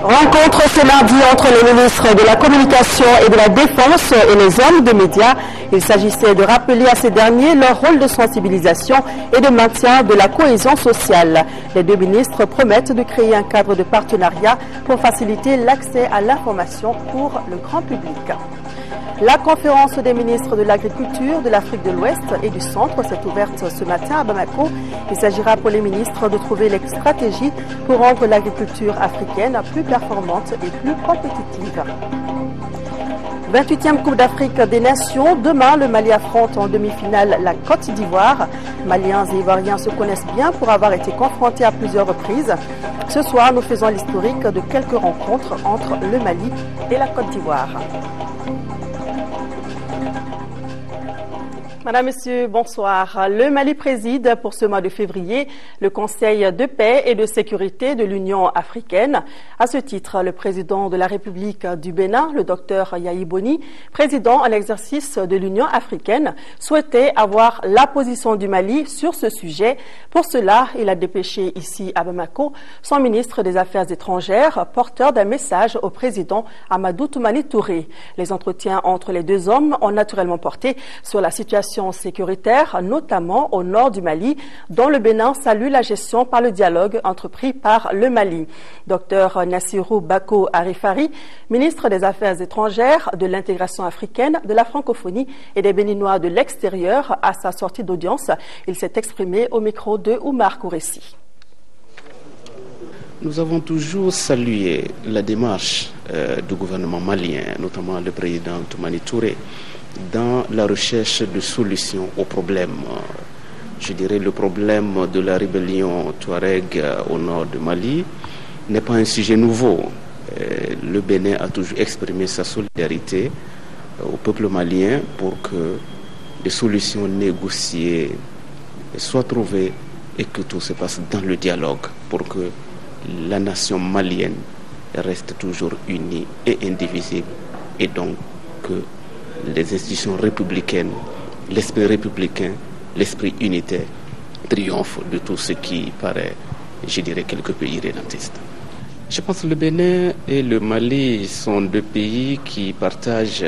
Rencontre ce mardi entre les ministres de la Communication et de la Défense et les hommes de médias. Il s'agissait de rappeler à ces derniers leur rôle de sensibilisation et de maintien de la cohésion sociale. Les deux ministres promettent de créer un cadre de partenariat pour faciliter l'accès à l'information pour le grand public. La conférence des ministres de l'Agriculture de l'Afrique de l'Ouest et du Centre s'est ouverte ce matin à Bamako. Il s'agira pour les ministres de trouver les stratégies pour rendre l'agriculture africaine plus performante et plus compétitive. 28e Coupe d'Afrique des Nations. Demain, le Mali affronte en demi-finale la Côte d'Ivoire. Maliens et Ivoiriens se connaissent bien pour avoir été confrontés à plusieurs reprises. Ce soir, nous faisons l'historique de quelques rencontres entre le Mali et la Côte d'Ivoire. Madame, Monsieur, bonsoir. Le Mali préside pour ce mois de février le Conseil de paix et de sécurité de l'Union africaine. À ce titre, le président de la République du Bénin, le docteur Yahi Boni, président en exercice de l'Union africaine, souhaitait avoir la position du Mali sur ce sujet. Pour cela, il a dépêché ici à Bamako son ministre des Affaires étrangères, porteur d'un message au président Amadou Toumani Touré. Les entretiens entre les deux hommes ont naturellement porté sur la situation sécuritaire, notamment au nord du Mali, dont le Bénin salue la gestion par le dialogue entrepris par le Mali. Dr Nassirou Bako Arifari, ministre des Affaires étrangères, de l'intégration africaine, de la francophonie et des Béninois de l'extérieur, à sa sortie d'audience, il s'est exprimé au micro de Oumar Kouressi. Nous avons toujours salué la démarche du gouvernement malien, notamment le président Toumani Touré, dans la recherche de solutions aux problèmes. Je dirais le problème de la rébellion Touareg au nord du Mali n'est pas un sujet nouveau. Le Bénin a toujours exprimé sa solidarité au peuple malien pour que des solutions négociées soient trouvées et que tout se passe dans le dialogue pour que la nation malienne reste toujours unie et indivisible et donc que les institutions républicaines, l'esprit républicain, l'esprit unitaire triomphent de tout ce qui paraît, je dirais, quelque peu irrédentiste. Je pense que le Bénin et le Mali sont deux pays qui partagent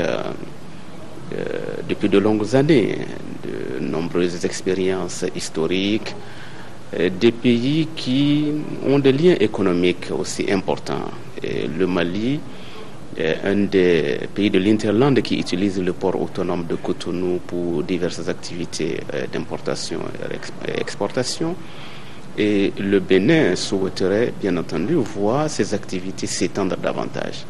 depuis de longues années de nombreuses expériences historiques, des pays qui ont des liens économiques aussi importants. Et le Mali est un des pays de l'Interland qui utilise le port autonome de Cotonou pour diverses activités d'importation et exportation. Et le Bénin souhaiterait, bien entendu, voir ces activités s'étendre davantage.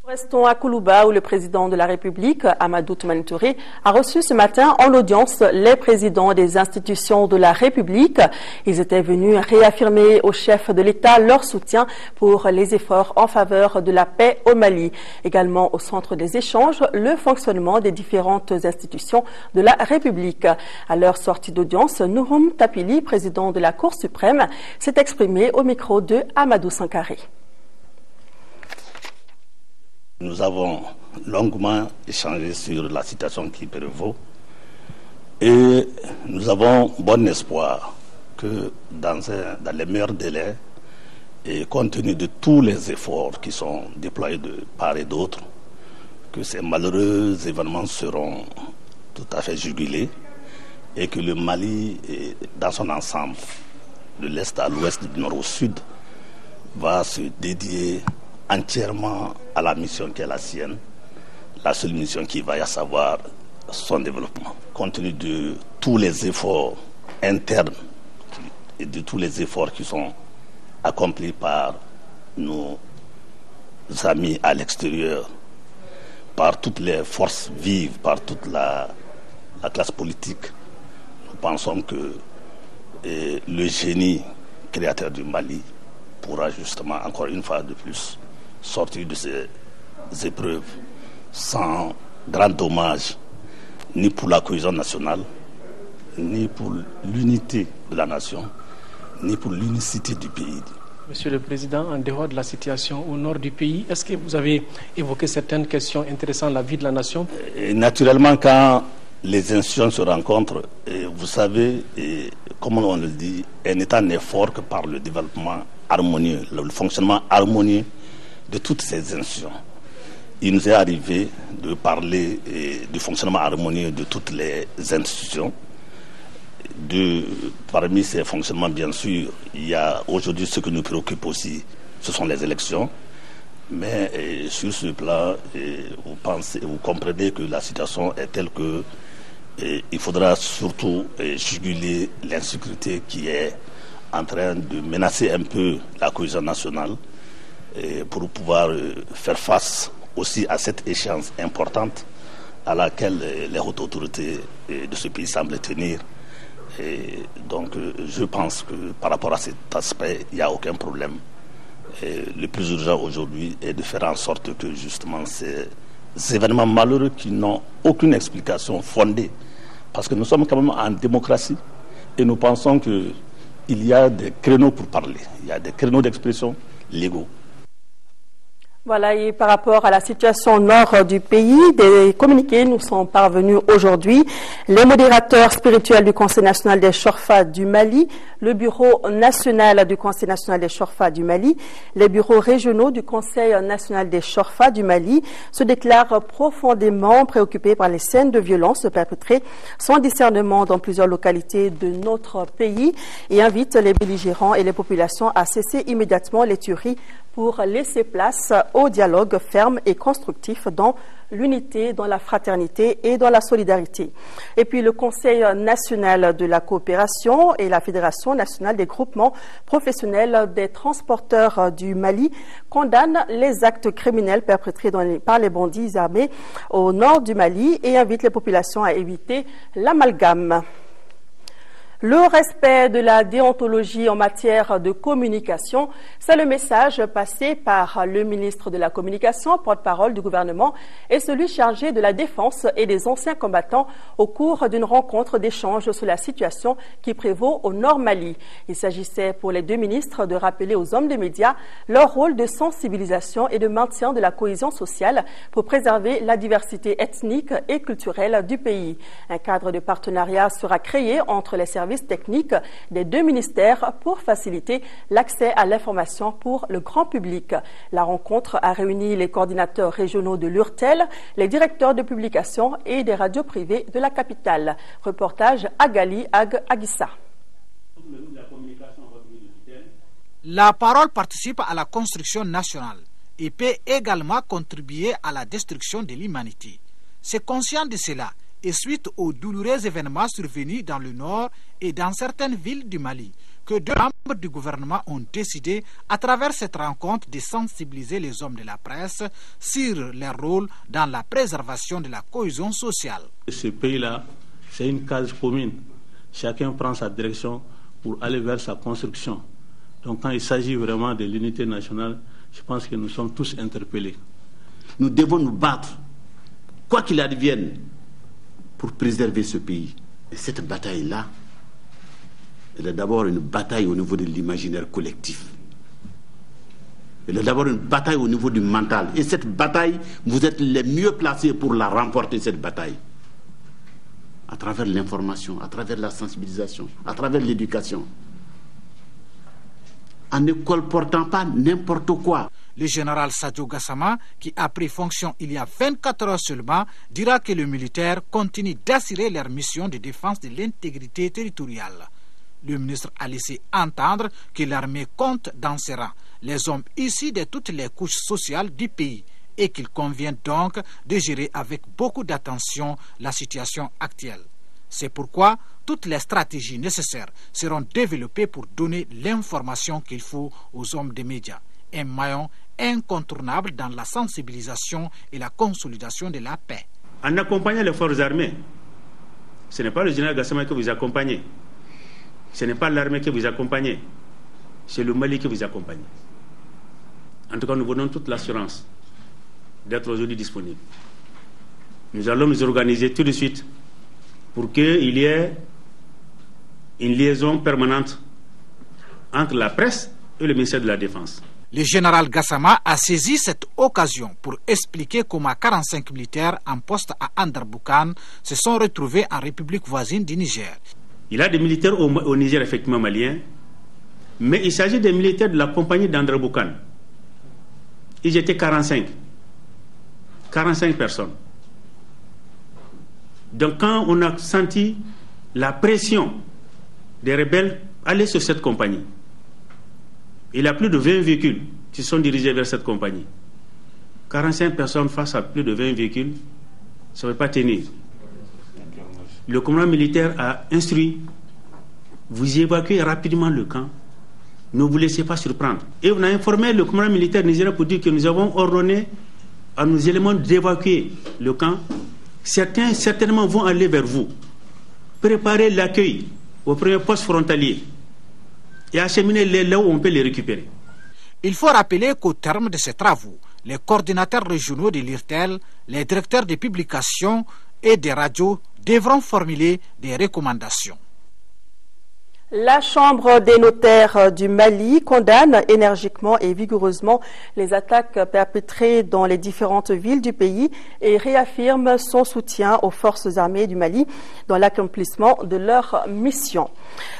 Restons à Koulouba où le président de la République, Amadou Toumani Touré, a reçu ce matin en audience les présidents des institutions de la République. Ils étaient venus réaffirmer au chef de l'État leur soutien pour les efforts en faveur de la paix au Mali. Également au centre des échanges, le fonctionnement des différentes institutions de la République. À leur sortie d'audience, Nouroum Tapili, président de la Cour suprême, s'est exprimé au micro de Amadou Sankaré. Nous avons longuement échangé sur la situation qui prévaut et nous avons bon espoir que dans les meilleurs délais et compte tenu de tous les efforts qui sont déployés de part et d'autre, que ces malheureux événements seront tout à fait jugulés et que le Mali, dans son ensemble, de l'est à l'ouest, du nord au sud, va se dédier entièrement à la mission qui est la sienne, la seule mission qui va, à savoir son développement. Compte tenu de tous les efforts internes et de tous les efforts qui sont accomplis par nos amis à l'extérieur, par toutes les forces vives, par toute la classe politique, nous pensons que le génie créateur du Mali pourra justement, encore une fois de plus, sortir de ces épreuves sans grand dommage, ni pour la cohésion nationale, ni pour l'unité de la nation, ni pour l'unicité du pays. Monsieur le Président, en dehors de la situation au nord du pays, est-ce que vous avez évoqué certaines questions intéressant la vie de la nation? Naturellement, quand les institutions se rencontrent, vous savez, comme on le dit, un État n'est fort que par le développement harmonieux, le fonctionnement harmonieux de toutes ces institutions. Il nous est arrivé de parler du fonctionnement harmonieux de toutes les institutions. Parmi ces fonctionnements, bien sûr, il y a aujourd'hui ce qui nous préoccupe aussi, ce sont les élections. Mais sur ce plan, vous comprenez que la situation est telle que il faudra surtout juguler l'insécurité qui est en train de menacer un peu la cohésion nationale pour pouvoir faire face aussi à cette échéance importante à laquelle les hautes autorités de ce pays semblent tenir. Et donc je pense que par rapport à cet aspect, il n'y a aucun problème. Et le plus urgent aujourd'hui est de faire en sorte que justement ces événements malheureux qui n'ont aucune explication fondée, parce que nous sommes quand même en démocratie et nous pensons qu'il y a des créneaux pour parler, il y a des créneaux d'expression légaux. Voilà, et par rapport à la situation au nord du pays, des communiqués nous sont parvenus aujourd'hui. Les modérateurs spirituels du Conseil national des Chorfa du Mali, le bureau national du Conseil national des Chorfa du Mali, les bureaux régionaux du Conseil national des Chorfa du Mali se déclarent profondément préoccupés par les scènes de violence perpétrées sans discernement dans plusieurs localités de notre pays et invitent les belligérants et les populations à cesser immédiatement les tueries pour laisser place au dialogue ferme et constructif dans l'unité, dans la fraternité et dans la solidarité. Et puis le Conseil national de la coopération et la Fédération nationale des groupements professionnels des transporteurs du Mali condamnent les actes criminels perpétrés par les bandits armés au nord du Mali et invitent les populations à éviter l'amalgame. Le respect de la déontologie en matière de communication, c'est le message passé par le ministre de la Communication, porte-parole du gouvernement, et celui chargé de la défense et des anciens combattants au cours d'une rencontre d'échange sur la situation qui prévaut au Nord Mali. Il s'agissait pour les deux ministres de rappeler aux hommes des médias leur rôle de sensibilisation et de maintien de la cohésion sociale pour préserver la diversité ethnique et culturelle du pays. Un cadre de partenariat sera créé entre les services techniques des deux ministères pour faciliter l'accès à l'information pour le grand public. La rencontre a réuni les coordinateurs régionaux de l'URTEL, les directeurs de publication et des radios privées de la capitale. Reportage Agali Aguissa. La parole participe à la construction nationale et peut également contribuer à la destruction de l'humanité. C'est conscient de cela et suite aux douloureux événements survenus dans le nord et dans certaines villes du Mali, que deux membres du gouvernement ont décidé, à travers cette rencontre, de sensibiliser les hommes de la presse sur leur rôle dans la préservation de la cohésion sociale. Ce pays-là, c'est une case commune. Chacun prend sa direction pour aller vers sa construction. Donc quand il s'agit vraiment de l'unité nationale, je pense que nous sommes tous interpellés. Nous devons nous battre, quoi qu'il advienne, pour préserver ce pays. Et cette bataille-là, elle est d'abord une bataille au niveau de l'imaginaire collectif. Elle est d'abord une bataille au niveau du mental. Et cette bataille, vous êtes les mieux placés pour la remporter, cette bataille. À travers l'information, à travers la sensibilisation, à travers l'éducation. En ne colportant pas n'importe quoi. Le général Sadio Gassama, qui a pris fonction il y a 24 heures seulement, dira que les militaires continuent d'assurer leur mission de défense de l'intégrité territoriale. Le ministre a laissé entendre que l'armée compte dans ses rangs les hommes issus de toutes les couches sociales du pays et qu'il convient donc de gérer avec beaucoup d'attention la situation actuelle. C'est pourquoi toutes les stratégies nécessaires seront développées pour donner l'information qu'il faut aux hommes des médias, un maillon incontournable dans la sensibilisation et la consolidation de la paix. En accompagnant les forces armées, ce n'est pas le général Gassama que vous accompagnez, ce n'est pas l'armée que vous accompagnez, c'est le Mali que vous accompagnez. En tout cas, nous vous donnons toute l'assurance d'être aujourd'hui disponibles. Nous allons nous organiser tout de suite pour qu'il y ait une liaison permanente entre la presse et le ministère de la Défense. Le général Gassama a saisi cette occasion pour expliquer comment 45 militaires en poste à Andarboukan se sont retrouvés en République voisine du Niger. Il y a des militaires au Niger, effectivement, maliens, mais il s'agit des militaires de la compagnie d'André Boucan. Ils étaient 45 personnes. Donc quand on a senti la pression des rebelles aller sur cette compagnie, il y a plus de 20 véhicules qui sont dirigés vers cette compagnie. 45 personnes face à plus de 20 véhicules, ça ne va pas tenir. Le commandant militaire a instruit, vous évacuez rapidement le camp, ne vous laissez pas surprendre. Et on a informé le commandant militaire nigérien pour dire que nous avons ordonné à nos éléments d'évacuer le camp. Certains certainement vont aller vers vous. Préparez l'accueil au premier poste frontalier et acheminer-les là où on peut les récupérer. Il faut rappeler qu'au terme de ces travaux, les coordinateurs régionaux de l'IRTEL, les directeurs de publications et des radios devront formuler des recommandations. La Chambre des notaires du Mali condamne énergiquement et vigoureusement les attaques perpétrées dans les différentes villes du pays et réaffirme son soutien aux forces armées du Mali dans l'accomplissement de leur mission.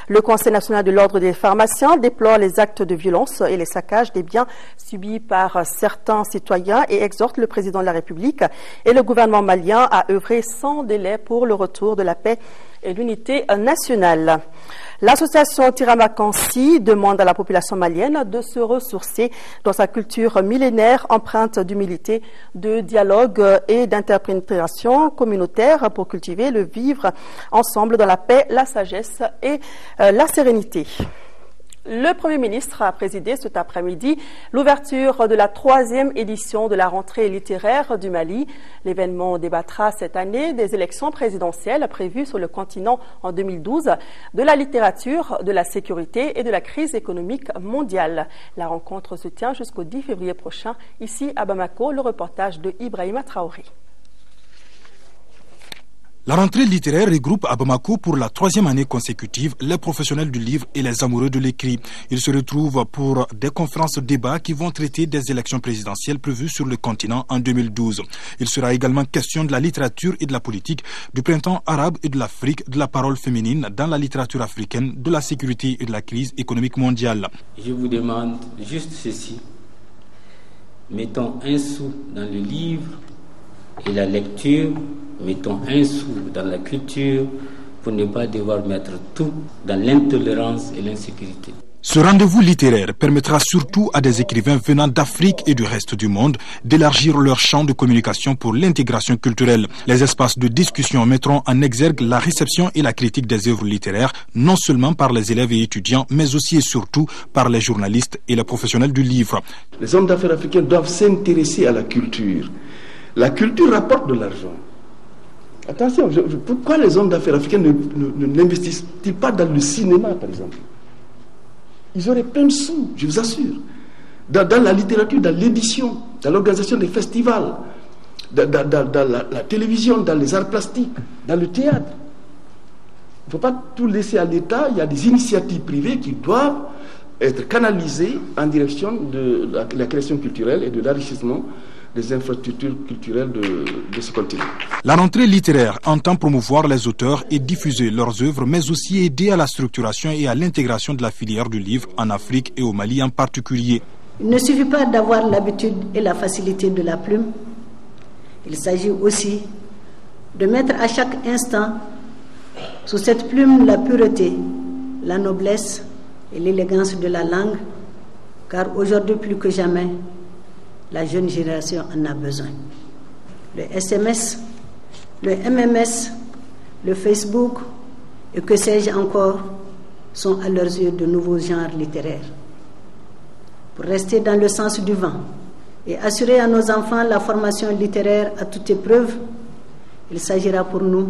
Le Conseil national de l'ordre des pharmaciens déplore les actes de violence et les saccages des biens subis par certains citoyens et exhorte le président de la République et le gouvernement malien à œuvrer sans délai pour le retour de la paix et l'unité nationale. L'association Tiramakansi demande à la population malienne de se ressourcer dans sa culture millénaire empreinte d'humilité, de dialogue et d'interprétation communautaire pour cultiver le vivre ensemble dans la paix, la sagesse et la sérénité. Le Premier ministre a présidé cet après-midi l'ouverture de la 3e édition de la rentrée littéraire du Mali. L'événement débattra cette année des élections présidentielles prévues sur le continent en 2012, de la littérature, de la sécurité et de la crise économique mondiale. La rencontre se tient jusqu'au 10 février prochain, ici à Bamako. Le reportage de Ibrahima Traoré. La rentrée littéraire regroupe à Bamako pour la 3e année consécutive les professionnels du livre et les amoureux de l'écrit. Ils se retrouvent pour des conférences débats qui vont traiter des élections présidentielles prévues sur le continent en 2012. Il sera également question de la littérature et de la politique, du printemps arabe et de l'Afrique, de la parole féminine dans la littérature africaine, de la sécurité et de la crise économique mondiale. Je vous demande juste ceci. Mettons un sou dans le livre et la lecture, mettons un sou dans la culture pour ne pas devoir mettre tout dans l'intolérance et l'insécurité. Ce rendez-vous littéraire permettra surtout à des écrivains venant d'Afrique et du reste du monde d'élargir leur champ de communication pour l'intégration culturelle. Les espaces de discussion mettront en exergue la réception et la critique des œuvres littéraires, non seulement par les élèves et étudiants, mais aussi et surtout par les journalistes et les professionnels du livre. Les hommes d'affaires africains doivent s'intéresser à la culture. La culture rapporte de l'argent. Attention, pourquoi les hommes d'affaires africains n'investissent-ils pas dans le cinéma, par exemple? Ils auraient plein de sous, je vous assure. Dans la littérature, dans l'édition, dans l'organisation des festivals, dans la télévision, dans les arts plastiques, dans le théâtre. Il ne faut pas tout laisser à l'État. Il y a des initiatives privées qui doivent être canalisées en direction de la création culturelle et de l'enrichissement des infrastructures culturelles de ce continent. La rentrée littéraire entend promouvoir les auteurs et diffuser leurs œuvres, mais aussi aider à la structuration et à l'intégration de la filière du livre en Afrique et au Mali en particulier. Il ne suffit pas d'avoir l'habitude et la facilité de la plume. Il s'agit aussi de mettre à chaque instant sous cette plume la pureté, la noblesse et l'élégance de la langue, car aujourd'hui plus que jamais, la jeune génération en a besoin. Le SMS, le MMS, le Facebook et que sais-je encore sont à leurs yeux de nouveaux genres littéraires. Pour rester dans le sens du vent et assurer à nos enfants la formation littéraire à toute épreuve, il s'agira pour nous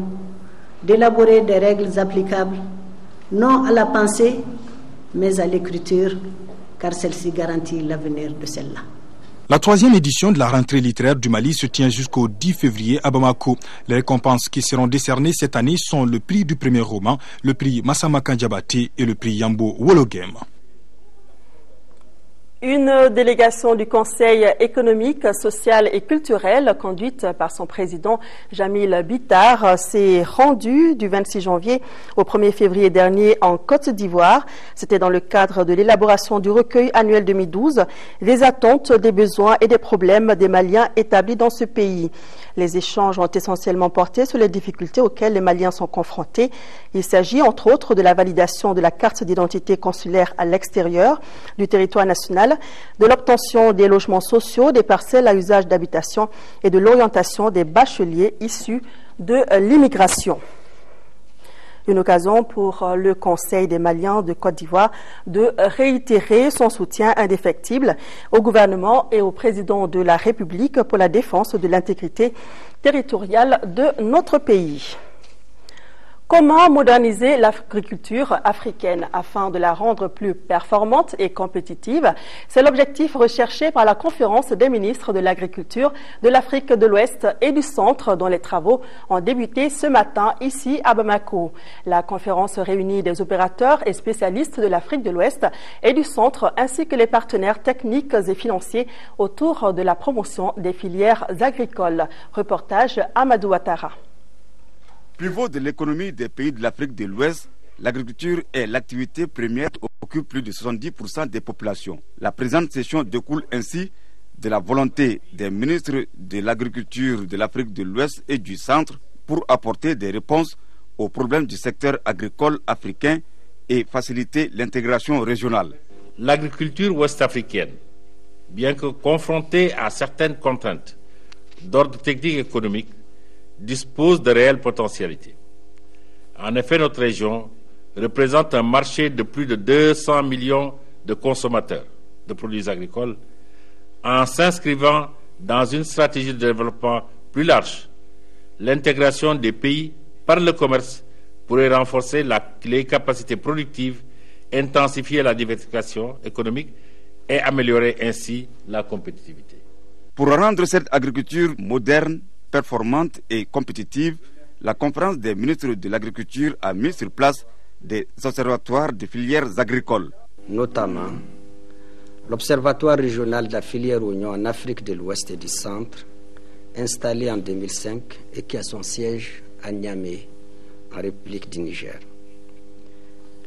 d'élaborer des règles applicables non à la pensée mais à l'écriture, car celle-ci garantit l'avenir de celle-là. La 3e édition de la rentrée littéraire du Mali se tient jusqu'au 10 février à Bamako. Les récompenses qui seront décernées cette année sont le prix du premier roman, le prix Massama Kandiabaté et le prix Yambo Wologem. Une délégation du Conseil économique, social et culturel, conduite par son président Jamil Bitar, s'est rendue du 26 janvier au 1er février dernier en Côte d'Ivoire. C'était dans le cadre de l'élaboration du recueil annuel 2012, des attentes, des besoins et des problèmes des Maliens établis dans ce pays. Les échanges ont essentiellement porté sur les difficultés auxquelles les Maliens sont confrontés. Il s'agit entre autres de la validation de la carte d'identité consulaire à l'extérieur du territoire national, de l'obtention des logements sociaux, des parcelles à usage d'habitation et de l'orientation des bacheliers issus de l'immigration. Une occasion pour le Conseil des Maliens de Côte d'Ivoire de réitérer son soutien indéfectible au gouvernement et au président de la République pour la défense de l'intégrité territoriale de notre pays. Comment moderniser l'agriculture africaine afin de la rendre plus performante et compétitive? C'est l'objectif recherché par la conférence des ministres de l'Agriculture de l'Afrique de l'Ouest et du Centre, dont les travaux ont débuté ce matin ici à Bamako. La conférence réunit des opérateurs et spécialistes de l'Afrique de l'Ouest et du Centre ainsi que les partenaires techniques et financiers autour de la promotion des filières agricoles. Reportage Amadou Ouattara. Pivot de l'économie des pays de l'Afrique de l'Ouest, l'agriculture est l'activité première qui occupe plus de 70% des populations. La présente session découle ainsi de la volonté des ministres de l'agriculture de l'Afrique de l'Ouest et du Centre pour apporter des réponses aux problèmes du secteur agricole africain et faciliter l'intégration régionale. L'agriculture ouest-africaine, bien que confrontée à certaines contraintes d'ordre technique et économique, dispose de réelles potentialités. En effet, notre région représente un marché de plus de 200 millions de consommateurs de produits agricoles en s'inscrivant dans une stratégie de développement plus large. L'intégration des pays par le commerce pourrait renforcer les capacités productives, intensifier la diversification économique et améliorer ainsi la compétitivité. Pour rendre cette agriculture moderne, performante et compétitive, la conférence des ministres de l'Agriculture a mis sur place des observatoires de filières agricoles. Notamment l'Observatoire régional de la filière oignon en Afrique de l'Ouest et du Centre, installé en 2005 et qui a son siège à Niamey, en République du Niger.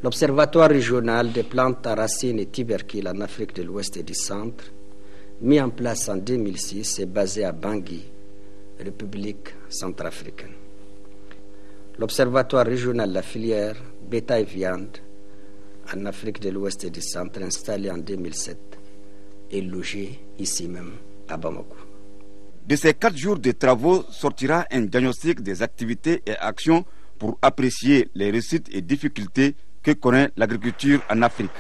L'Observatoire régional des plantes à racines et tubercules en Afrique de l'Ouest et du Centre, mis en place en 2006 et basé à Bangui, République centrafricaine. L'Observatoire régional de la filière bétail-viande en Afrique de l'Ouest et du Centre, installé en 2007, est logé ici même à Bamako. De ces 4 jours de travaux sortira un diagnostic des activités et actions pour apprécier les réussites et difficultés que connaît l'agriculture en Afrique.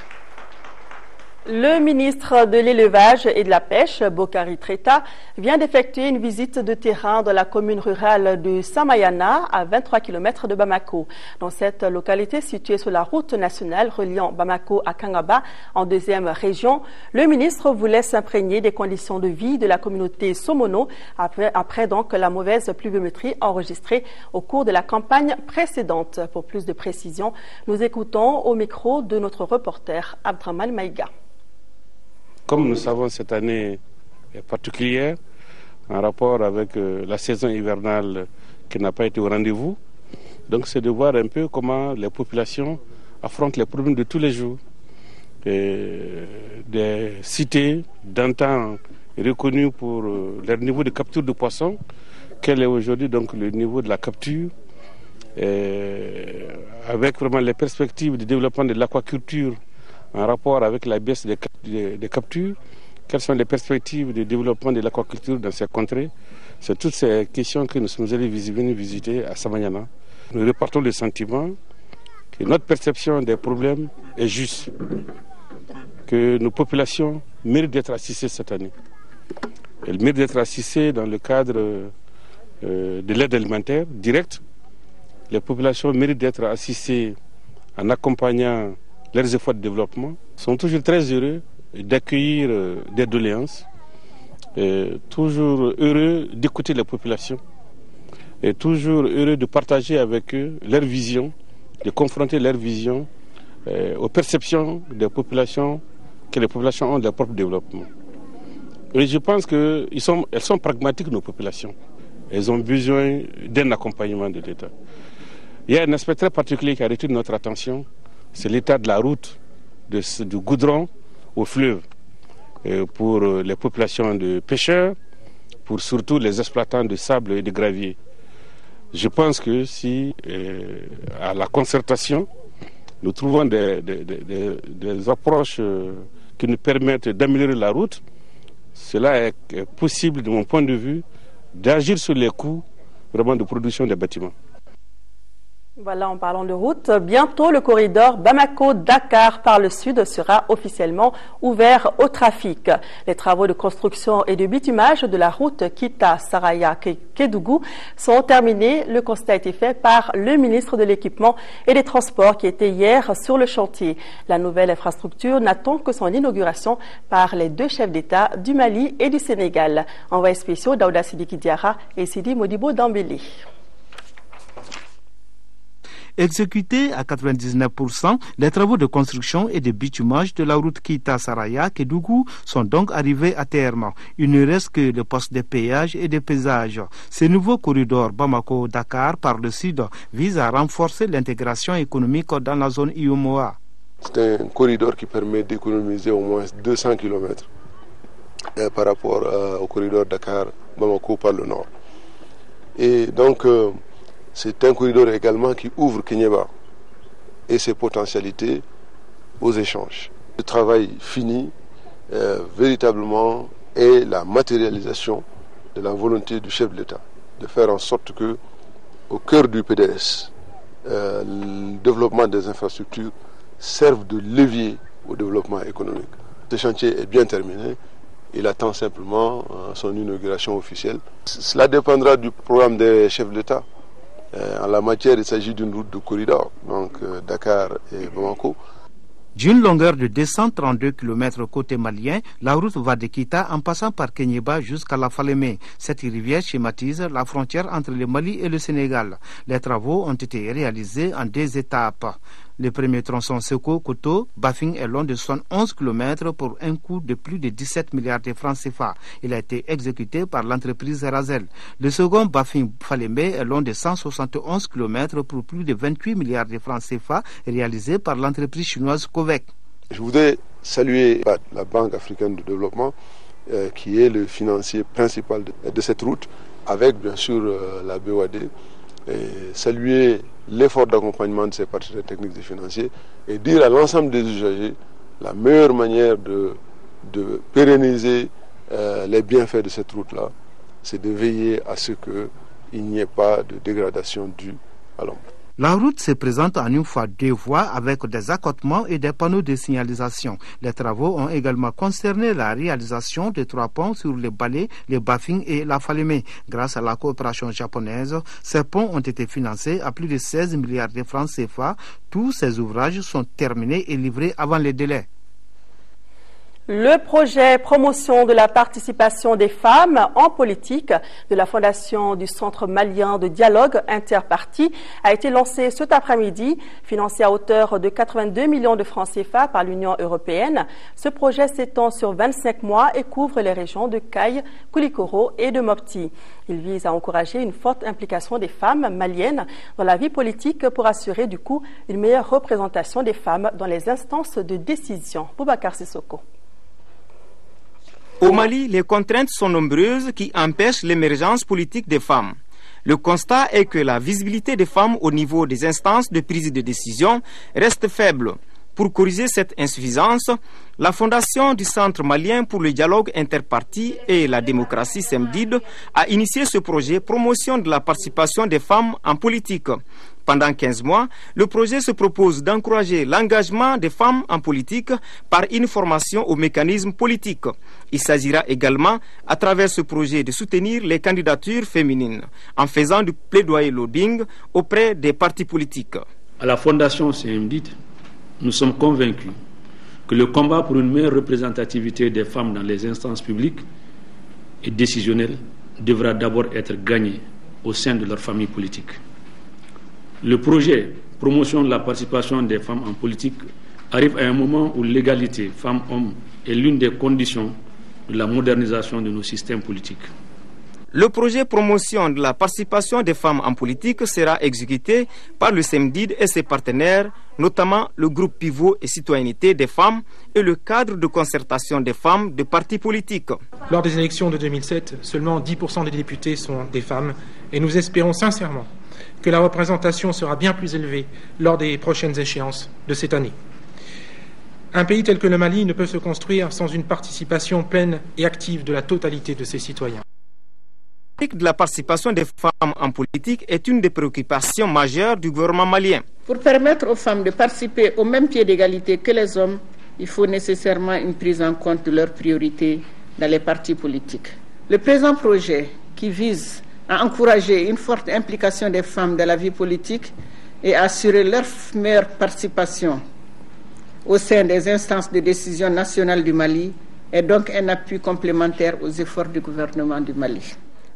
Le ministre de l'Élevage et de la Pêche, Bokari Treta, vient d'effectuer une visite de terrain dans la commune rurale de Samayana, à 23 km de Bamako. Dans cette localité située sur la route nationale reliant Bamako à Kangaba, en 2e région, le ministre voulait s'imprégner des conditions de vie de la communauté Somono après donc la mauvaise pluviométrie enregistrée au cours de la campagne précédente. Pour plus de précisions, nous écoutons au micro de notre reporter Abdraman Maïga. Comme nous savons, cette année est particulière en rapport avec la saison hivernale qui n'a pas été au rendez-vous. Donc c'est de voir un peu comment les populations affrontent les problèmes de tous les jours. Des cités d'antan reconnues pour leur niveau de capture de poissons, quel est aujourd'hui donc le niveau de la capture, avec vraiment les perspectives de développement de l'aquaculture en rapport avec la baisse des captures, quelles sont les perspectives de développement de l'aquaculture dans ces contrées. C'est toutes ces questions que nous sommes allés venir visiter à Samayana. Nous repartons le sentiment que notre perception des problèmes est juste, que nos populations méritent d'être assistées cette année. Elles méritent d'être assistées dans le cadre de l'aide alimentaire directe. Les populations méritent d'être assistées en accompagnant leurs efforts de développement, sont toujours très heureux d'accueillir des doléances, toujours heureux d'écouter les populations, et toujours heureux de partager avec eux leur vision, de confronter leur vision aux perceptions des populations que les populations ont leur propre développement. Et je pense qu'elles sont pragmatiques, nos populations. Elles ont besoin d'un accompagnement de l'État. Il y a un aspect très particulier qui a retenu notre attention, c'est l'état de la route, du goudron au fleuve, pour les populations de pêcheurs, pour surtout les exploitants de sable et de gravier. Je pense que si, à la concertation, nous trouvons des approches qui nous permettent d'améliorer la route, cela est possible, de mon point de vue, d'agir sur les coûts vraiment de production des bâtiments. Voilà, en parlant de route, bientôt le corridor Bamako-Dakar par le sud sera officiellement ouvert au trafic. Les travaux de construction et de bitumage de la route Kita-Saraya-Kédougou sont terminés. Le constat a été fait par le ministre de l'Équipement et des Transports qui était hier sur le chantier. La nouvelle infrastructure n'attend que son inauguration par les deux chefs d'État du Mali et du Sénégal. Envoyés spéciaux Daouda Sidiki Diarra et Sidi Modibo Dambélé. Exécutés à 99%, les travaux de construction et de bitumage de la route Kita-Saraya-Kédougou sont donc arrivés à terme. Il ne reste que le poste de péage et de paysage. Ce nouveau corridor Bamako-Dakar par le sud vise à renforcer l'intégration économique dans la zone IOMOA. C'est un corridor qui permet d'économiser au moins 200 km par rapport au corridor Dakar-Bamako par le nord. Et donc, c'est un corridor également qui ouvre Kéniéba et ses potentialités aux échanges. Le travail fini, véritablement, est la matérialisation de la volonté du chef de l'État de faire en sorte que, au cœur du PDS, le développement des infrastructures serve de levier au développement économique. Ce chantier est bien terminé. Il attend simplement son inauguration officielle. Cela dépendra du programme des chefs de l'État. En la matière, il s'agit d'une route de corridor, donc Dakar et Bamako. D'une longueur de 232 km côté malien, la route va de Kita en passant par Kéniéba jusqu'à la Falémé. Cette rivière schématise la frontière entre le Mali et le Sénégal. Les travaux ont été réalisés en 2 étapes. Le premier tronçon Seko-Koto-Bafing est long de 71 km pour un coût de plus de 17 milliards de francs CFA. Il a été exécuté par l'entreprise Razel. Le second Bafing-Falémé est long de 171 km pour plus de 28 milliards de francs CFA réalisé par l'entreprise chinoise Covec. Je voudrais saluer la Banque africaine de développement qui est le financier principal de cette route avec bien sûr la BOAD. Et saluer l'effort d'accompagnement de ces partenaires techniques et financiers et dire à l'ensemble des usagers la meilleure manière de pérenniser les bienfaits de cette route-là, c'est de veiller à ce qu'il n'y ait pas de dégradation due à l'homme. La route se présente en une fois 2 voies avec des accotements et des panneaux de signalisation. Les travaux ont également concerné la réalisation de 3 ponts sur le Balé, le Bafing et la Falémé. Grâce à la coopération japonaise, ces ponts ont été financés à plus de 16 milliards de francs CFA. Tous ces ouvrages sont terminés et livrés avant les délais. Le projet promotion de la participation des femmes en politique de la Fondation du Centre malien de dialogue interparti a été lancé cet après-midi, financé à hauteur de 82 millions de francs CFA par l'Union européenne. Ce projet s'étend sur 25 mois et couvre les régions de Kayes, Koulikoro et de Mopti. Il vise à encourager une forte implication des femmes maliennes dans la vie politique pour assurer du coup une meilleure représentation des femmes dans les instances de décision. Boubacar Sissoko. Au Mali, les contraintes sont nombreuses qui empêchent l'émergence politique des femmes. Le constat est que la visibilité des femmes au niveau des instances de prise de décision reste faible. Pour corriger cette insuffisance, la Fondation du Centre malien pour le dialogue interparti et la démocratie (CEMDID) a initié ce projet promotion de la participation des femmes en politique. Pendant 15 mois, le projet se propose d'encourager l'engagement des femmes en politique par une formation aux mécanismes politiques. Il s'agira également, à travers ce projet, de soutenir les candidatures féminines en faisant du plaidoyer lobbying auprès des partis politiques. À la Fondation CEMDID, nous sommes convaincus que le combat pour une meilleure représentativité des femmes dans les instances publiques et décisionnelles devra d'abord être gagné au sein de leur famille politique. Le projet promotion de la participation des femmes en politique arrive à un moment où l'égalité femmes-hommes est l'une des conditions de la modernisation de nos systèmes politiques. Le projet promotion de la participation des femmes en politique sera exécuté par le CEMDID et ses partenaires, notamment le groupe Pivot et Citoyenneté des femmes et le cadre de concertation des femmes de partis politiques. Lors des élections de 2007, seulement 10% des députés sont des femmes et nous espérons sincèrement que la représentation sera bien plus élevée lors des prochaines échéances de cette année. Un pays tel que le Mali ne peut se construire sans une participation pleine et active de la totalité de ses citoyens. De la participation des femmes en politique est une des préoccupations majeures du gouvernement malien. Pour permettre aux femmes de participer au même pied d'égalité que les hommes, il faut nécessairement une prise en compte de leurs priorités dans les partis politiques. Le présent projet, qui vise à encourager une forte implication des femmes dans la vie politique et à assurer leur meilleure participation au sein des instances de décision nationales du Mali, est donc un appui complémentaire aux efforts du gouvernement du Mali.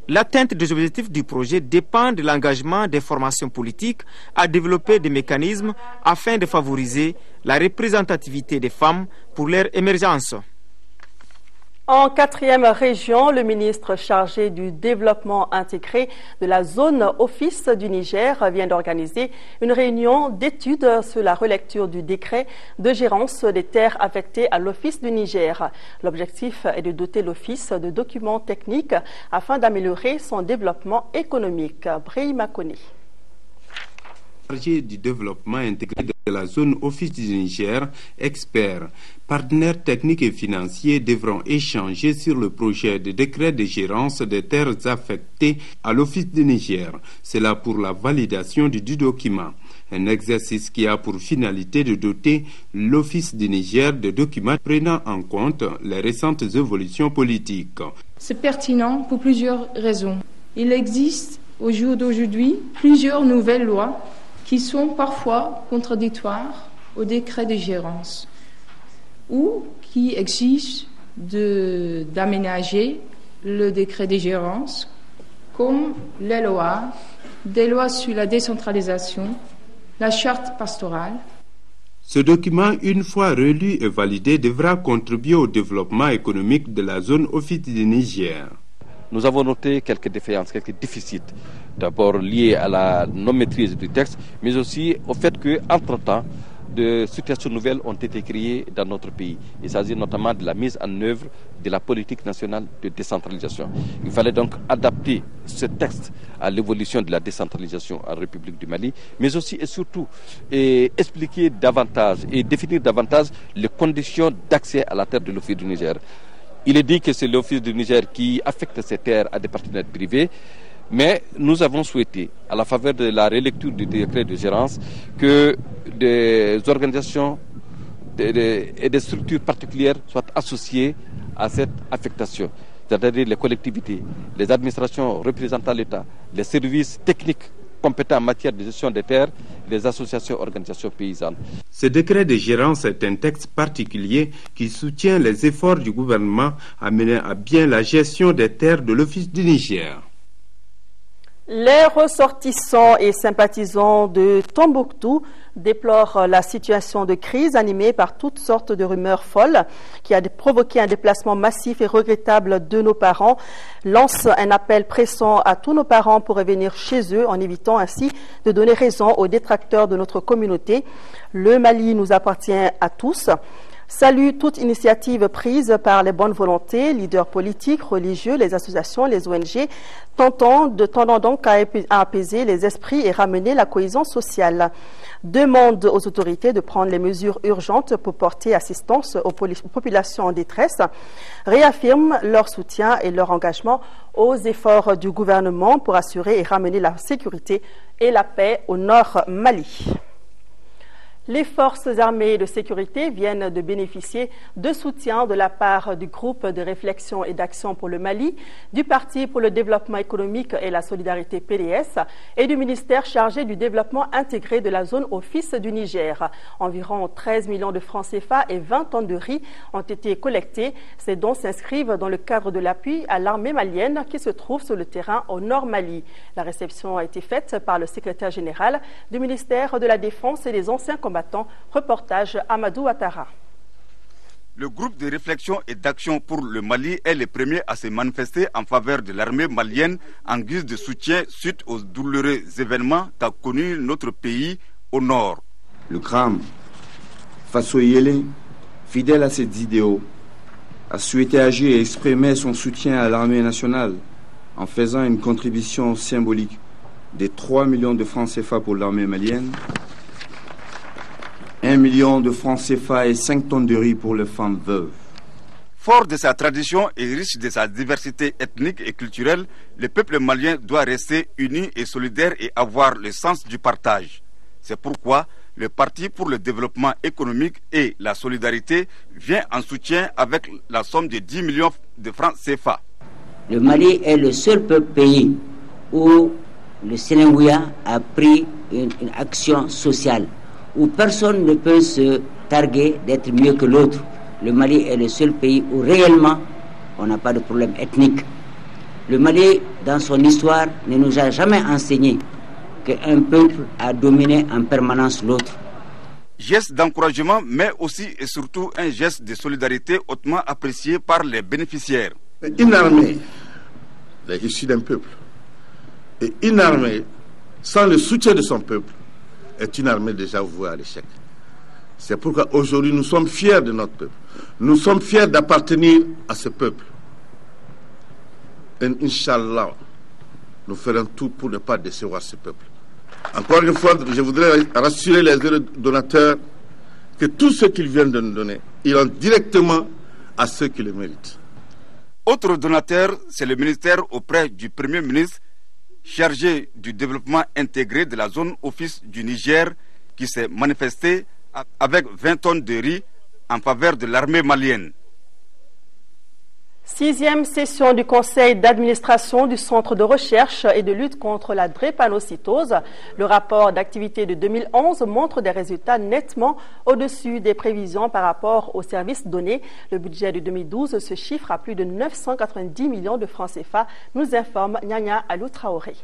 L'atteinte des objectifs du projet dépend de l'engagement des formations politiques à développer des mécanismes afin de favoriser la représentativité des femmes pour leur émergence. En 4e région, le ministre chargé du développement intégré de la zone Office du Niger vient d'organiser une réunion d'études sur la relecture du décret de gérance des terres affectées à l'Office du Niger. L'objectif est de doter l'Office de documents techniques afin d'améliorer son développement économique. Brahima Kone. Chargé du développement intégré de la zone Office du Niger, experts, partenaires techniques et financiers devront échanger sur le projet de décret de gérance des terres affectées à l'Office du Niger. C'est là pour la validation du document. Un exercice qui a pour finalité de doter l'Office du Niger de documents prenant en compte les récentes évolutions politiques. C'est pertinent pour plusieurs raisons. Il existe au jour d'aujourd'hui plusieurs nouvelles lois qui sont parfois contradictoires au décret de gérance ou qui exigent d'aménager le décret de gérance, comme les lois, des lois sur la décentralisation, la charte pastorale. Ce document, une fois relu et validé, devra contribuer au développement économique de la zone Office du Niger. Nous avons noté quelques défaillances, quelques déficits, d'abord liés à la non-maîtrise du texte, mais aussi au fait qu'entre-temps, de situations nouvelles ont été créées dans notre pays. Il s'agit notamment de la mise en œuvre de la politique nationale de décentralisation. Il fallait donc adapter ce texte à l'évolution de la décentralisation en République du Mali, mais aussi et surtout expliquer davantage et définir davantage les conditions d'accès à la terre de l'Office du Niger. Il est dit que c'est l'Office du Niger qui affecte ces terres à des partenaires privés, mais nous avons souhaité, à la faveur de la relecture du décret de gérance, que des organisations et des structures particulières soient associées à cette affectation, c'est-à-dire les collectivités, les administrations représentant l'État, les services techniques compétents en matière de gestion des terres, les associations et organisations paysannes. Ce décret de gérance est un texte particulier qui soutient les efforts du gouvernement à mener à bien la gestion des terres de l'Office du Niger. Les ressortissants et sympathisants de Tombouctou déplorent la situation de crise animée par toutes sortes de rumeurs folles qui a provoqué un déplacement massif et regrettable de nos parents, lance un appel pressant à tous nos parents pour revenir chez eux en évitant ainsi de donner raison aux détracteurs de notre communauté. Le Mali nous appartient à tous. Salue toute initiative prise par les bonnes volontés, leaders politiques, religieux, les associations, les ONG, tendant donc à apaiser les esprits et ramener la cohésion sociale. Demande aux autorités de prendre les mesures urgentes pour porter assistance aux populations en détresse. Réaffirme leur soutien et leur engagement aux efforts du gouvernement pour assurer et ramener la sécurité et la paix au nord Mali. Les forces armées de sécurité viennent de bénéficier de soutien de la part du groupe de réflexion et d'action pour le Mali, du Parti pour le développement économique et la solidarité PDS et du ministère chargé du développement intégré de la zone Office du Niger. Environ 13 millions de francs CFA et 20 tonnes de riz ont été collectés. Ces dons s'inscrivent dans le cadre de l'appui à l'armée malienne qui se trouve sur le terrain au nord Mali. La réception a été faite par le secrétaire général du ministère de la Défense et des anciens commandants combattants. Reportage Amadou Ouattara. Le groupe de réflexion et d'action pour le Mali est le premier à se manifester en faveur de l'armée malienne en guise de soutien suite aux douloureux événements qu'a connus notre pays au nord. Le CRAM, Faso Yele, fidèle à ses idéaux, a souhaité agir et exprimer son soutien à l'armée nationale en faisant une contribution symbolique de 3 millions de francs CFA pour l'armée malienne, 1 million de francs CFA et 5 tonnes de riz pour les femmes veuves. Fort de sa tradition et riche de sa diversité ethnique et culturelle, le peuple malien doit rester uni et solidaire et avoir le sens du partage. C'est pourquoi le Parti pour le développement économique et la solidarité vient en soutien avec la somme de 10 millions de francs CFA. Le Mali est le seul pays où le Sénégal a pris une action sociale, où personne ne peut se targuer d'être mieux que l'autre. Le Mali est le seul pays où réellement on n'a pas de problème ethnique. Le Mali, dans son histoire, ne nous a jamais enseigné qu'un peuple a dominé en permanence l'autre. Geste d'encouragement, mais aussi et surtout un geste de solidarité hautement apprécié par les bénéficiaires. Une armée est issue d'un peuple. Et une armée, sans le soutien de son peuple, est une armée déjà vouée à l'échec. C'est pourquoi aujourd'hui nous sommes fiers de notre peuple. Nous sommes fiers d'appartenir à ce peuple. Et Inch'Allah, nous ferons tout pour ne pas décevoir ce peuple. Encore une fois, je voudrais rassurer les donateurs que tout ce qu'ils viennent de nous donner iront directement à ceux qui le méritent. Autre donateur, c'est le ministère auprès du Premier ministre chargé du développement intégré de la zone office du Niger qui s'est manifesté avec 20 tonnes de riz en faveur de l'armée malienne. 6e session du conseil d'administration du Centre de recherche et de lutte contre la drépanocytose. Le rapport d'activité de 2011 montre des résultats nettement au-dessus des prévisions par rapport aux services donnés. Le budget de 2012 se chiffre à plus de 990 millions de francs CFA, nous informe Nyanya Alou Traoré.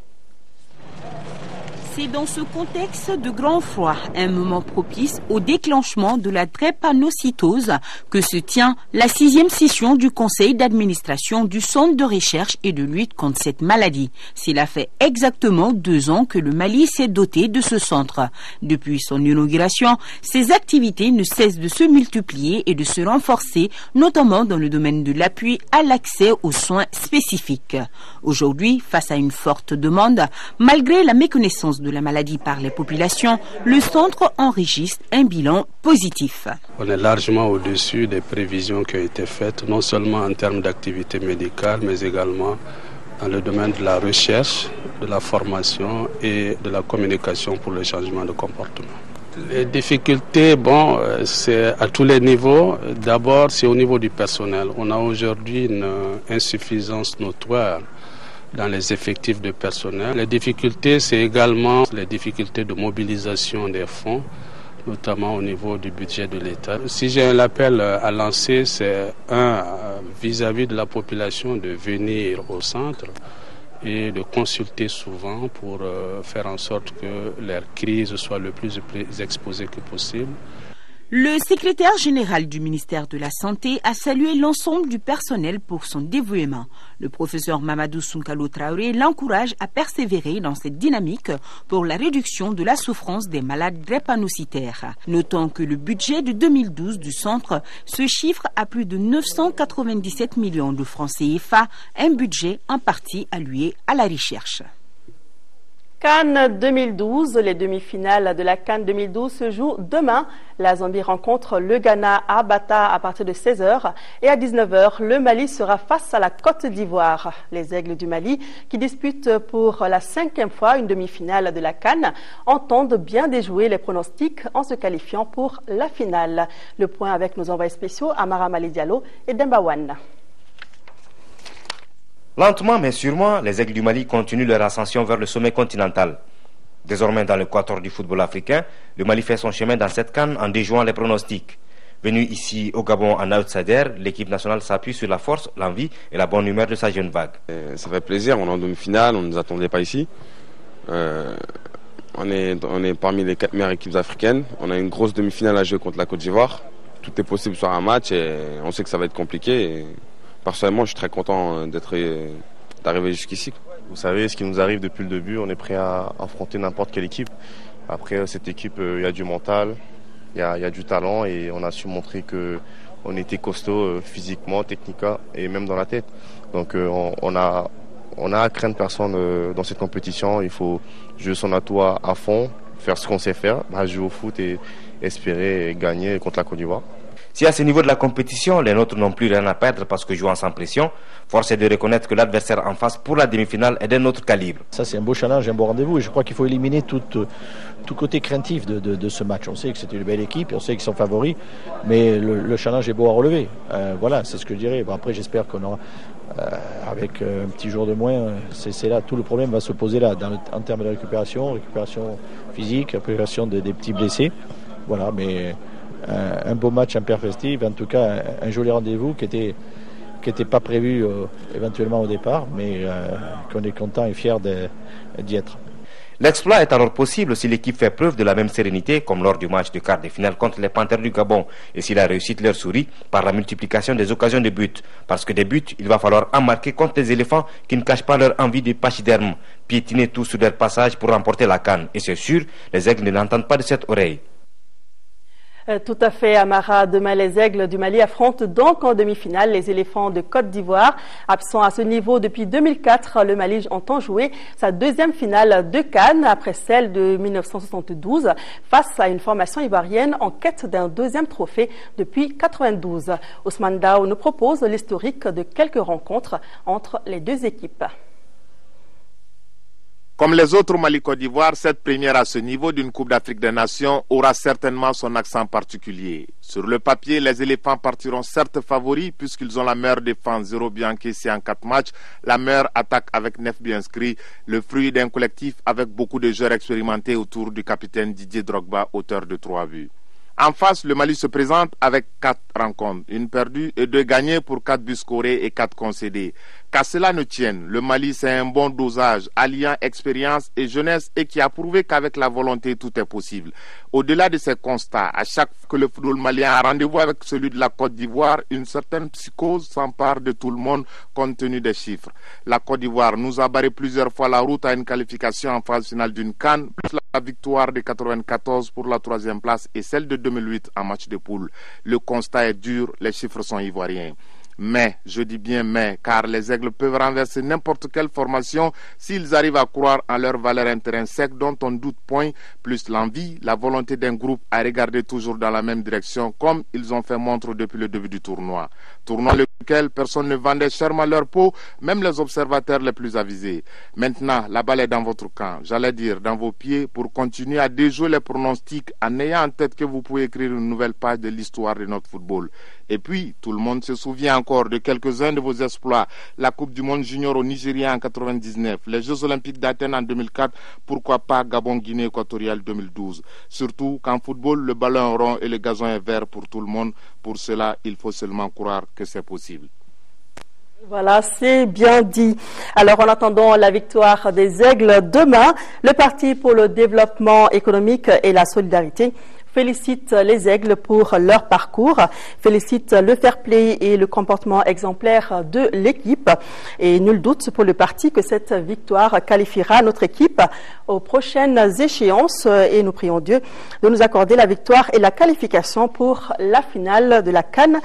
C'est dans ce contexte de grand froid, un moment propice au déclenchement de la drépanocytose, que se tient la 6e session du conseil d'administration du Centre de recherche et de lutte contre cette maladie. Cela fait exactement 2 ans que le Mali s'est doté de ce centre. Depuis son inauguration, ses activités ne cessent de se multiplier et de se renforcer, notamment dans le domaine de l'appui à l'accès aux soins spécifiques. Aujourd'hui, face à une forte demande, malgré la méconnaissance de la maladie par les populations, le centre enregistre un bilan positif. On est largement au-dessus des prévisions qui ont été faites, non seulement en termes d'activité médicale, mais également dans le domaine de la recherche, de la formation et de la communication pour le changement de comportement. Les difficultés, c'est à tous les niveaux. D'abord, c'est au niveau du personnel. On a aujourd'hui une insuffisance notoire dans les effectifs de personnel. Les difficultés, c'est également les difficultés de mobilisation des fonds, notamment au niveau du budget de l'État. Si j'ai un appel à lancer, c'est vis-à-vis de la population de venir au centre et de consulter souvent pour faire en sorte que leur crise soit le plus exposée que possible. Le secrétaire général du ministère de la Santé a salué l'ensemble du personnel pour son dévouement. Le professeur Mamadou Sounkalo Traoré l'encourage à persévérer dans cette dynamique pour la réduction de la souffrance des malades drépanocytaires. Notons que le budget de 2012 du centre se chiffre à plus de 997 millions de francs CFA, un budget en partie alloué à la recherche. Cannes 2012, les demi-finales de la Cannes 2012 se jouent demain. La Zambie rencontre le Ghana à Bata à partir de 16h et à 19h, le Mali sera face à la Côte d'Ivoire. Les Aigles du Mali, qui disputent pour la 5e fois une demi-finale de la Cannes, entendent bien déjouer les pronostics en se qualifiant pour la finale. Le point avec nos envoyés spéciaux Amara Mali Diallo et Dembawan. Lentement mais sûrement, les Aigles du Mali continuent leur ascension vers le sommet continental. Désormais dans l'équateur du football africain, le Mali fait son chemin dans cette CAN en déjouant les pronostics. Venu ici au Gabon en outsider, l'équipe nationale s'appuie sur la force, l'envie et la bonne humeur de sa jeune vague. Ça fait plaisir, on est en demi-finale, on ne nous attendait pas ici. On est parmi les 4 meilleures équipes africaines. On a une grosse demi-finale à jouer contre la Côte d'Ivoire. Tout est possible sur un match et on sait que ça va être compliqué. Et personnellement, je suis très content d'arriver jusqu'ici. Vous savez, ce qui nous arrive depuis le début, on est prêt à affronter n'importe quelle équipe. Après, cette équipe, il y a du mental, il y a du talent et on a su montrer qu'on était costaud physiquement, techniquement et même dans la tête. Donc on a à craindre personne dans cette compétition. Il faut jouer son atout à fond, faire ce qu'on sait faire, jouer au foot et espérer gagner contre la Côte d'Ivoire. Si à ce niveau de la compétition, les nôtres n'ont plus rien à perdre parce que jouant sans pression, force est de reconnaître que l'adversaire en face pour la demi-finale est d'un autre calibre. Ça c'est un beau challenge, un beau rendez-vous et je crois qu'il faut éliminer tout côté craintif de ce match. On sait que c'est une belle équipe, on sait qu'ils sont favoris, mais le challenge est beau à relever. Voilà, c'est ce que je dirais. Bon, après j'espère qu'on aura, avec un petit jour de moins, c'est là, tout le problème va se poser là, en termes de récupération physique, récupération des petits blessés. Voilà, mais un beau match en perspective, en tout cas un joli rendez-vous qui était pas prévu éventuellement au départ, mais qu'on est content et fier d'y être. L'exploit est alors possible si l'équipe fait preuve de la même sérénité comme lors du match de quart de finale contre les Panthères du Gabon et si la réussite leur sourit par la multiplication des occasions de but. Parce que des buts, il va falloir en marquer contre les éléphants qui ne cachent pas leur envie de pachyderme, piétiner tout sur leur passage pour remporter la CAN. Et c'est sûr, les aigles ne l'entendent pas de cette oreille. Tout à fait, Amara. Demain, les aigles du Mali affrontent donc en demi-finale les éléphants de Côte d'Ivoire. Absent à ce niveau depuis 2004, le Mali entend jouer sa deuxième finale de CAN après celle de 1972 face à une formation ivoirienne en quête d'un deuxième trophée depuis 1992. Ousmane Dao nous propose l'historique de quelques rencontres entre les deux équipes. Comme les autres Mali-Côte d'Ivoire, cette première à ce niveau d'une Coupe d'Afrique des Nations aura certainement son accent particulier. Sur le papier, les éléphants partiront certes favoris puisqu'ils ont la meilleure défense, 0 buts encaissés en 4 matchs, la meilleure attaque avec 9 buts inscrits, le fruit d'un collectif avec beaucoup de joueurs expérimentés autour du capitaine Didier Drogba, auteur de 3 buts. En face, le Mali se présente avec 4 rencontres, une perdue et 2 gagnées pour 4 buts scorés et 4 concédés. Qu'à cela ne tienne, le Mali c'est un bon dosage, alliant expérience et jeunesse et qui a prouvé qu'avec la volonté tout est possible. Au-delà de ces constats, à chaque fois que le football malien a rendez-vous avec celui de la Côte d'Ivoire, une certaine psychose s'empare de tout le monde compte tenu des chiffres. La Côte d'Ivoire nous a barré plusieurs fois la route à une qualification en phase finale d'une CAN, plus la victoire de 94 pour la 3e place et celle de 2008 en match de poule. Le constat est dur, les chiffres sont ivoiriens. Mais, je dis bien mais, car les aigles peuvent renverser n'importe quelle formation s'ils arrivent à croire en leur valeur intrinsèque dont on doute point, plus l'envie, la volonté d'un groupe à regarder toujours dans la même direction comme ils ont fait montre depuis le début du tournoi. Tournoi lequel personne ne vendait chèrement leur peau, même les observateurs les plus avisés. Maintenant, la balle est dans votre camp, j'allais dire dans vos pieds, pour continuer à déjouer les pronostics en ayant en tête que vous pouvez écrire une nouvelle page de l'histoire de notre football. Et puis, tout le monde se souvient encore de quelques-uns de vos exploits. La Coupe du Monde Junior au Nigeria en 99, les Jeux Olympiques d'Athènes en 2004, pourquoi pas Gabon-Guinée équatoriale 2012. Surtout qu'en football, le ballon est rond et le gazon est vert pour tout le monde. Pour cela, il faut seulement croire que c'est possible. Voilà, c'est bien dit. Alors, en attendant la victoire des aigles demain, le Parti pour le développement économique et la solidarité félicite les aigles pour leur parcours, félicite le fair play et le comportement exemplaire de l'équipe. Et nul doute pour le parti que cette victoire qualifiera notre équipe aux prochaines échéances. Et nous prions Dieu de nous accorder la victoire et la qualification pour la finale de la CAN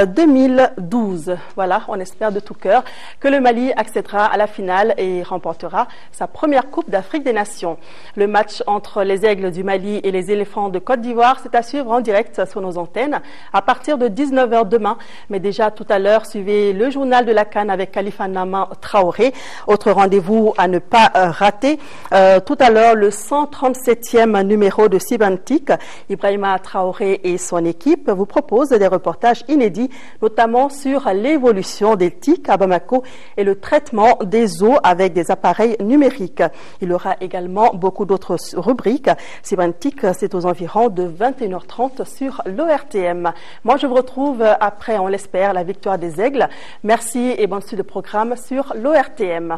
2012. Voilà, on espère de tout cœur que le Mali accédera à la finale et remportera sa première Coupe d'Afrique des Nations. Le match entre les aigles du Mali et les éléphants de Côte d'Ivoire, c'est à suivre en direct sur nos antennes à partir de 19h demain. Mais déjà tout à l'heure, suivez le journal de la CAN avec Khalifa Nama Traoré. Autre rendez-vous à ne pas rater. Tout à l'heure, le 137e numéro de Sibantik, Ibrahima Traoré et son équipe vous proposent des reportages inédits, notamment sur l'évolution des tiques à Bamako et le traitement des eaux avec des appareils numériques. Il y aura également beaucoup d'autres rubriques. Sibantik, c'est aux environs de 21h30 sur l'ORTM. Moi, je vous retrouve après, on l'espère, la victoire des aigles. Merci et bonne suite de programme sur l'ORTM.